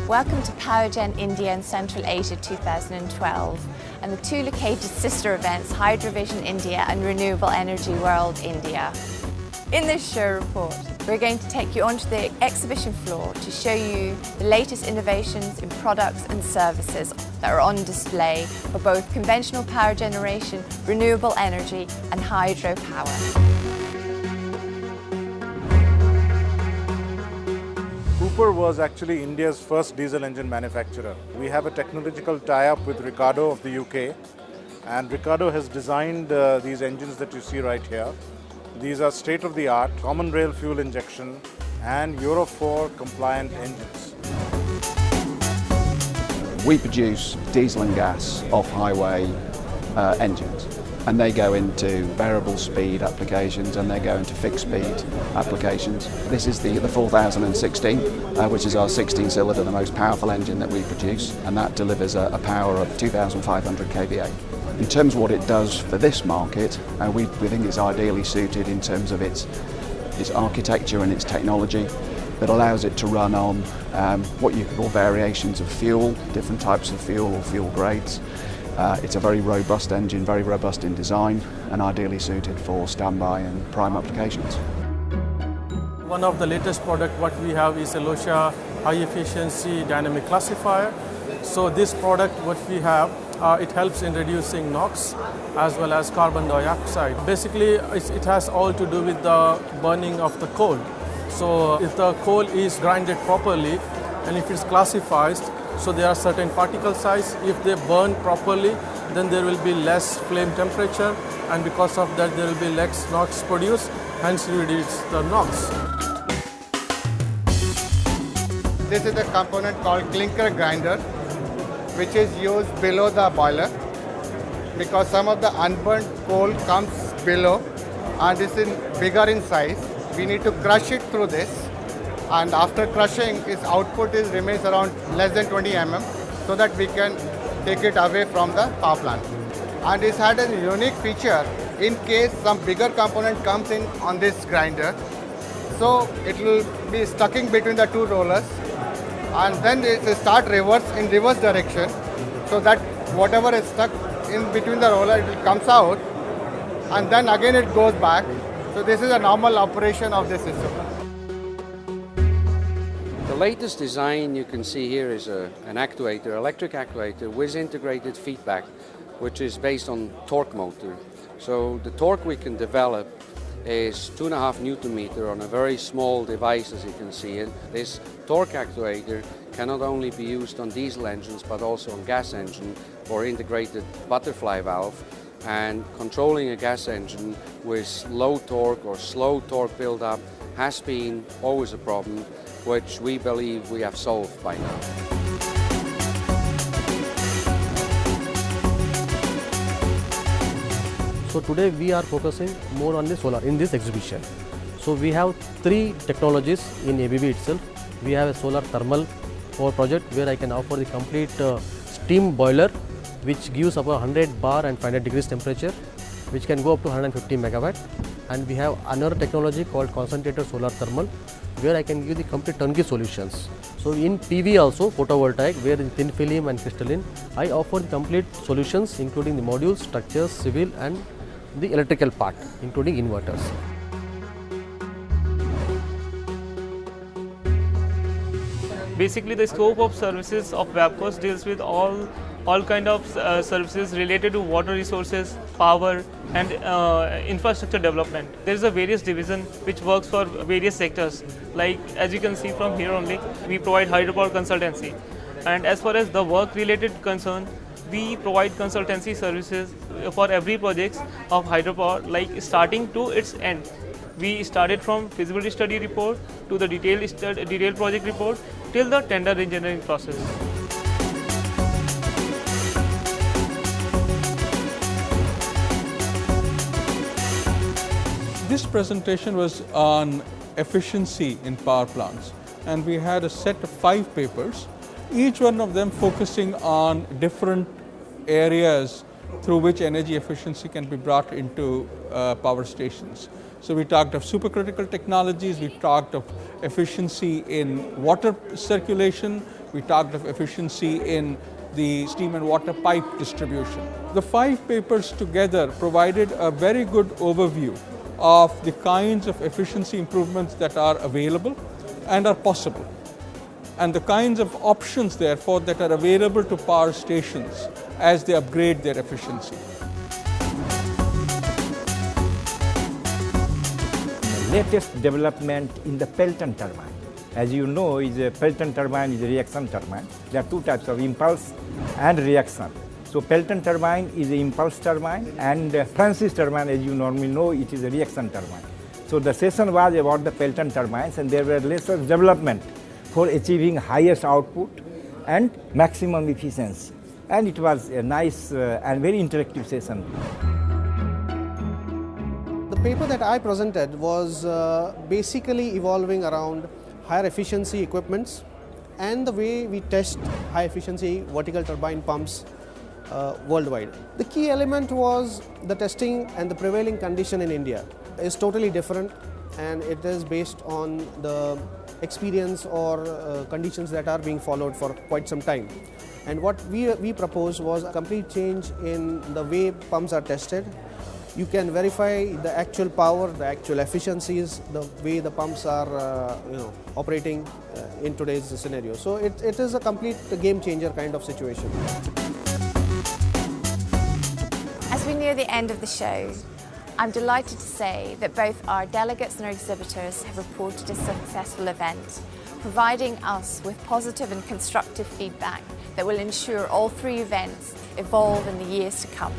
Welcome to PowerGen India and Central Asia 2012 and the two located sister events HydroVision India and Renewable Energy World India. In this show report, we're going to take you onto the exhibition floor to show you the latest innovations in products and services that are on display for both conventional power generation, renewable energy and hydropower. Cooper was actually India's first diesel engine manufacturer. We have a technological tie-up with Ricardo of the UK, and Ricardo has designed these engines that you see right here. These are state-of-the-art common rail fuel injection and Euro 4 compliant engines. We produce diesel and gas off-highway engines, and they go into variable speed applications and they go into fixed speed applications. This is the 4016, which is our 16-cylinder, the most powerful engine that we produce, and that delivers a power of 2,500 kVA. In terms of what it does for this market, we think it's ideally suited in terms of its architecture and its technology that allows it to run on what you call variations of fuel, different types of fuel or fuel grades. It's a very robust engine, very robust in design, and ideally suited for standby and prime applications. One of the latest product what we have is a LOSHA high efficiency dynamic classifier. So this product what we have, it helps in reducing NOx as well as carbon dioxide. Basically, it has all to do with the burning of the coal. So if the coal is grinded properly and if it's classified, so there are certain particle size. If they burn properly, then there will be less flame temperature, and because of that there will be less NOx produced, hence reduce the NOx. This is a component called clinker grinder, which is used below the boiler because some of the unburnt coal comes below and is bigger in size. We need to crush it through this, and after crushing, its output remains around less than 20 mm so that we can take it away from the power plant. And it's had a unique feature in case some bigger component comes in on this grinder. So it will be stuck in between the two rollers, and then it will start in reverse direction, so that whatever is stuck in between the roller, it comes out and then again it goes back. So this is a normal operation of this system. The latest design you can see here is an actuator, electric actuator with integrated feedback, which is based on torque motor. So the torque we can develop is 2.5 Newton meter on a very small device, as you can see. And this torque actuator can not only be used on diesel engines but also on gas engine or integrated butterfly valve. And controlling a gas engine with low torque or slow torque build-up has been always a problem, which we believe we have solved by now. So today we are focusing more on the solar in this exhibition. So we have 3 technologies in ABB itself. We have a solar thermal power project where I can offer the complete steam boiler, which gives up 100 bar and 500 degrees temperature, which can go up to 150 megawatt. And we have another technology called concentrated solar thermal, where I can give the complete turnkey solutions. So in PV also, photovoltaic, where in thin film and crystalline, I offer the complete solutions including the modules, structures, civil and the electrical part, including inverters. Basically, the scope of services of WAPCOs deals with all kind of services related to water resources, power and infrastructure development. There is a various division which works for various sectors. Like as you can see from here only, we provide hydropower consultancy. And as far as the work related concern, we provide consultancy services for every project of hydropower, like starting to its end. We started from feasibility study report to the detailed project report till the tender engineering process. This presentation was on efficiency in power plants, and we had a set of 5 papers, each one of them focusing on different areas through which energy efficiency can be brought into power stations. So we talked of supercritical technologies, we talked of efficiency in water circulation, We talked of efficiency in the steam and water pipe distribution. The 5 papers together provided a very good overview of the kinds of efficiency improvements that are available and are possible, and the kinds of options, therefore, that are available to power stations as they upgrade their efficiency. The latest development in the Pelton turbine. As you know, a Pelton turbine is a reaction turbine. There are 2 types of impulse and reaction. So Pelton turbine is an impulse turbine, and Francis turbine, as you normally know, it is a reaction turbine. So the session was about the Pelton turbines, and there were lessons development for achieving highest output and maximum efficiency. And it was a nice and very interactive session. The paper that I presented was basically evolving around higher efficiency equipments and the way we test high efficiency vertical turbine pumps worldwide. The key element was the testing, and the prevailing condition in India is totally different, and it is based on the experience or conditions that are being followed for quite some time. And what we proposed was a complete change in the way pumps are tested. You can verify the actual power, the actual efficiencies, the way the pumps are operating in today's scenario. So it is a complete game changer kind of situation. As we near the end of the show, I'm delighted to say that both our delegates and our exhibitors have reported a successful event, providing us with positive and constructive feedback that will ensure all 3 events evolve in the years to come.